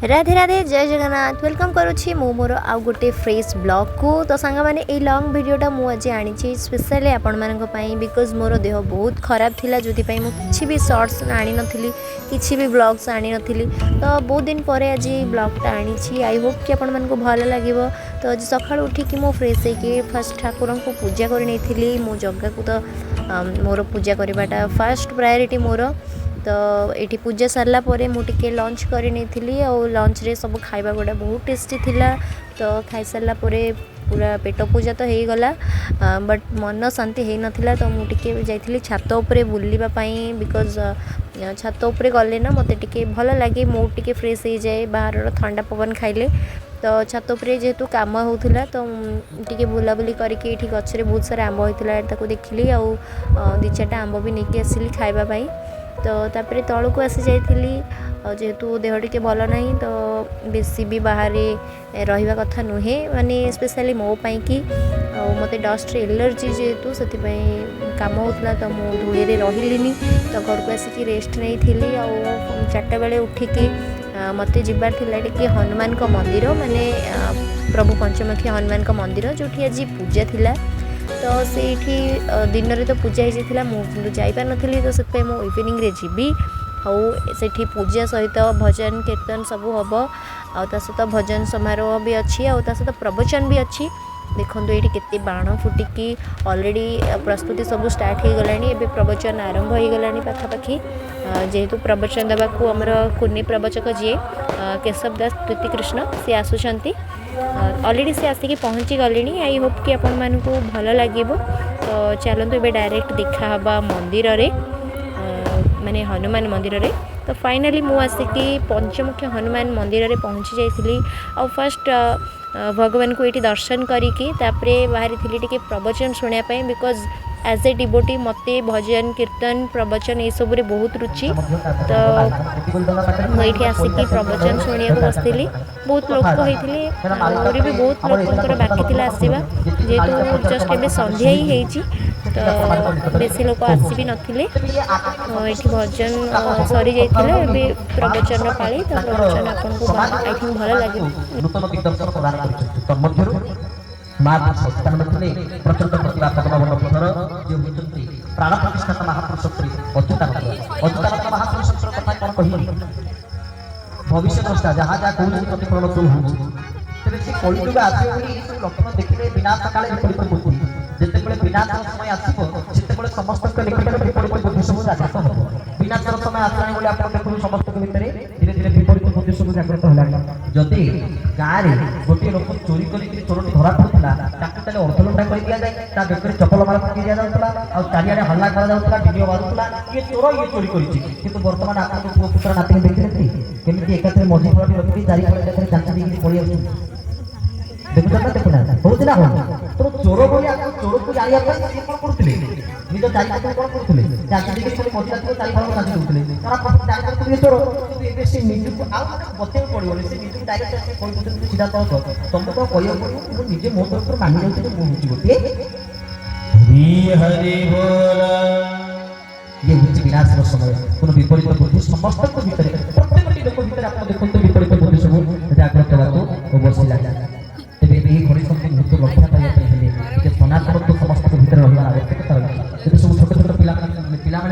राधे राधे जय जगन्नाथ वेलकम करुच्ची मु मोर आउ गोटे फ्रेश ब्लॉग को तो सांग मैंने ये लॉन्ग वीडियोटा मुझे आनी स्पेशली आपण मानी बिकज मोर देह बहुत खराब थिला जो मुझे भी शॉर्ट्स आनी नथिली किसी भी ब्लॉग्स आनी नथिली तो बहुत दिन पर आज ब्लॉगटा आनी आई होप कि आपण मानक भल लगे। तो आज सका उठिकी मो फ्रेश होगी फास्ट ठाकुर को पूजा कर मो जगह को तो मोर पूजा करवाटा फास्ट प्रायोरीटी मोर। तो ये पूजा सारा मुझे लंच कर लंच रे सब खाଇବା गुड़ा बहुत टेस्टी थिला। तो खाई सारा पूरा पेट पूजा तो हो गला बट मन शांति हो नाला। तो मुझे जाइली छात उपरे बुलवाई बिकज छात उपरे गले ना मत भल लगे मूड टे फ्रेश हो जाए बाहर ठंडा पवन खाइले। तो छात उपरे जेहेतु कम होता तो टी बुलाबुली करके गचरे बहुत सारा आंब होता देखिली आउ दी चार्टा आंब भी नहीं आसली खावाई। तो तापर तलू को आसी जाइली जेहेतु देह टे भल ना तो बेसी भी बाहर रहा कथा नुहे माने स्पेशली मो पाई कि मत डस्ट एलर्जी जेहेतु से कम होता तो मुझे धूली रही तो घर को आसिक रेस्ट नहीं थी। आ 4टा बेले उठिकी मत जबार टे हनुमान का मंदिर माने प्रभु पंचमुखी हनुमान का मंदिर जो आज पूजा थिला। तो से दिन रे तो पूजा हो मुझे जापार नी तो से इवनिंग रे जीवी से पूजा सहित भजन कीर्तन सब हम आ सहित भजन समारोह भी अच्छी आ सहित प्रवचन भी अच्छी। देखो ये केते बाण फुटिकी ऑलरेडी प्रस्तुति सब स्टार्ट हो गला प्रवचन आरंभ हो गला पाखापाखि जेहेतु प्रवचन देवा आमर कुन्नी प्रवचक जी केशव दास प्रीति कृष्ण सी आसुंच ऑलरेडी सी आसिक पहुँची गले। आई होप कि आपण मानक भल लगे। तो चलते ये डायरेक्ट देखा मंदिर रे माने हनुमान मंदिर रे। तो फाइनाली मु आसिकी पंचमुखी हनुमान मंदिर रे पहुँची जाइली आ फर्स्ट भगवान को ये दर्शन करी बाहरी थी टे प्रवचन शुणापी बिकज एज ए डिवोटी मत भजन कीर्तन प्रवचन ये सब बहुत रुचि। तो मुझे आसिकी प्रवचन शुणा बसती बहुत लोक होते और भी बहुत लोकर बाकी थी आसवा जेहेतु जस्ट एवं संध्या ही होती तो बेसी लोक आसी भी नथिले। ये भजन सरी जाइए ए प्रवचन पाली तो प्रवचन आपको आई थिंक भल लगे। माँ संस्थान में प्रचंड प्रतिभा पद्मवन पीठर जो होती प्राण प्रतिष्ठाता महापुरुष श्री अच्युतानंद महापुरुष कथा कौन कह भविष्य दृष्टा जहाँ जहाँ कौन प्रतिफलन सब हो कलियुग आसो लक्षण देखिए विनाश काले विपरीत बुद्धि जिते विनाश समय आसो से समस्त निकट विपरीत बुद्धि सब जागृत हम विनाश समय आसला बोले आप देखो समस्त भितर धीरे धीरे विपरीत बुद्धि सब जागृत है। जदि गाँव में गोटे लोक चोरी कर चोरटी धरा पड़ता ताकि अर्थलुंडा कर दि जाए बेकर चपल मार पकड़ दि जाऊला और चारिड़े हल्ला कर भिडियो बारूला ये चोर ये चोरी कर बर्तमान आप पुओ पुत्र नाती देखते केमी एकाथरे मझी फल रखी चारि फल चाची पड़े देखुना देखुना होना हो तो चोर बोली चोर को जाना कौन करते निज चारिपाखे कौन करते चाची मजा चारि फल नाची दूसरे चोर से निजी बतवा पड़ो से निजी डायरेक्ट सीधा तौर तुमको कह पड़ो निजे मो तरफ मानि जाऊँ मुझे गोटे ये हूँ विनाश समय कोई विपरीत बुद्धि समस्त भर प्रत्येक लोक भर आप देखते विपरीत बुद्धि सब जागृत होगा बसला तेरे घड़ी शक्ति मुहूर्त रक्षा पाइबे सनातन तो समस्त भर रहा आवश्यकता रही जब सब छोट छोट पिला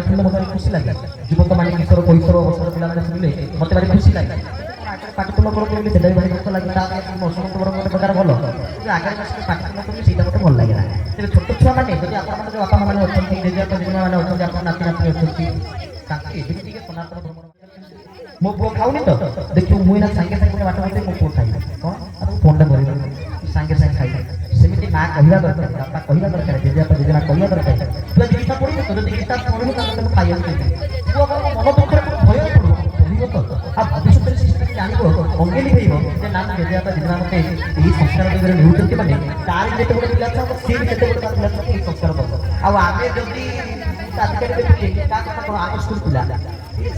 शुणिले मत खुशी लगे युवक मैंने किशोर कैशोर अवस्था पिला शुणिले मत भारी खुशी लगे पाटितुल कर से भारी कष्ट लगे समस्त बड़ गोटे प्रकार भल आगे पाटितुल करेंगे से भल लगे ना तेज छोट छुआ मैंने जब आप बापा मैंने अच्छा जेजेपा जेजेमा मैंने अच्छा आप नाती नाती अच्छा सनातन धर्म मो पुओ खाऊनी तो देखिए मुझे सागे सागे बाट बाटे मो पुओ खाई कौन फोन कर सागे सागे खाई सेमती माँ कहवा दरकार बापा कहवा दरकार जेजेपा जेजेमा कहवा दरकार तू आज गीता पढ़ू तो जब गीता पढ़ू तो खाई पुओ मन दुख भय पड़ो तो आ भविष्य से जान अंगेली हो ना जेजेपा जेजेमा मत यही संस्कार दिगरे नेउछंती माने तार जेते बड़ पिला था से भी केते बड़ पिला था यही संस्कार दब आ आगे जदी अधिकारी देखिए का कथा आम स्कूल पिला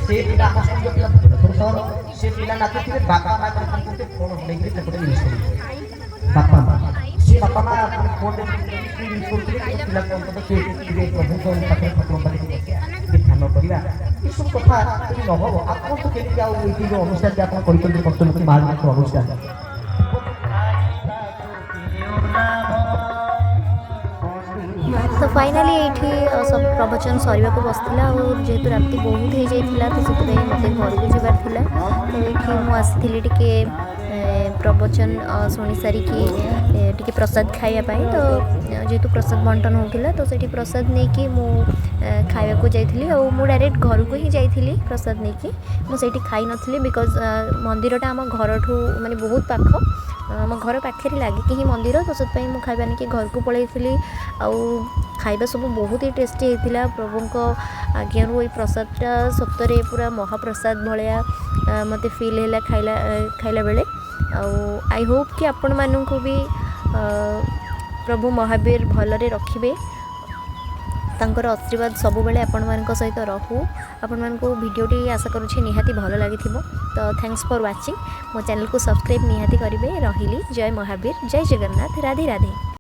से पिला आम स्कूल पिला तो से पिला नाते थे बापा मां करते फोन लेके सेपटे यूज करी बापा मां से बापा मां फोन यूज करते पिला को तो से प्रभु को पाखे ठाकुर पाखे ध्यान करवा ये सब कथा यदि न हो आपको तो केମିତି ଆଉ ଏଠି जो ଅନୁଷ୍ଠାନ ଆପଣ କରିଛନ୍ତି ପଞ୍ଚମୁଖୀ ମହାବିନାୟକ ଅନୁଷ୍ଠାନ तो फाइनाली ये सब प्रवचन सरवा को बसला और जेहेतु राति बहुत हो जाता तो से मत घर को जबार था तो ये मुझे टे प्रवचन शुणी सारिकी टे प्रसाद खायापी तो जेहेतु प्रसाद बंटन होता तो से प्रसाद नहीं कि खाया को जाइली और मुझे डायरेक्ट घर को ही जाइली प्रसाद नहीं कि मुझे खाई नी बिकज मंदिरटा आम घर ठू माने बहुत पाख आम घर पाखे लगिकी ही मंदिर तो से खाଇବା नहीं कि घर को पलैली आउ खाଇବା सब बहुत ही टेस्टी होता प्रभु आज्ञा ये प्रसादटा सतरे पूरा महाप्रसाद भाया मत फिल है खाइला बेले आई होप कि आपण मानू भी प्रभु महावीर भलरे रखिबे तांकर आशीर्वाद सब बेले आपण मान सहित रहू आपण मान भिडियोटी आशा करुँचे निहाती भल लगी तो थैंक्स फॉर वाचिंग मो चैनल को सब्सक्राइब निहाती करेंगे रही जय महावीर जय जगन्नाथ राधे राधे।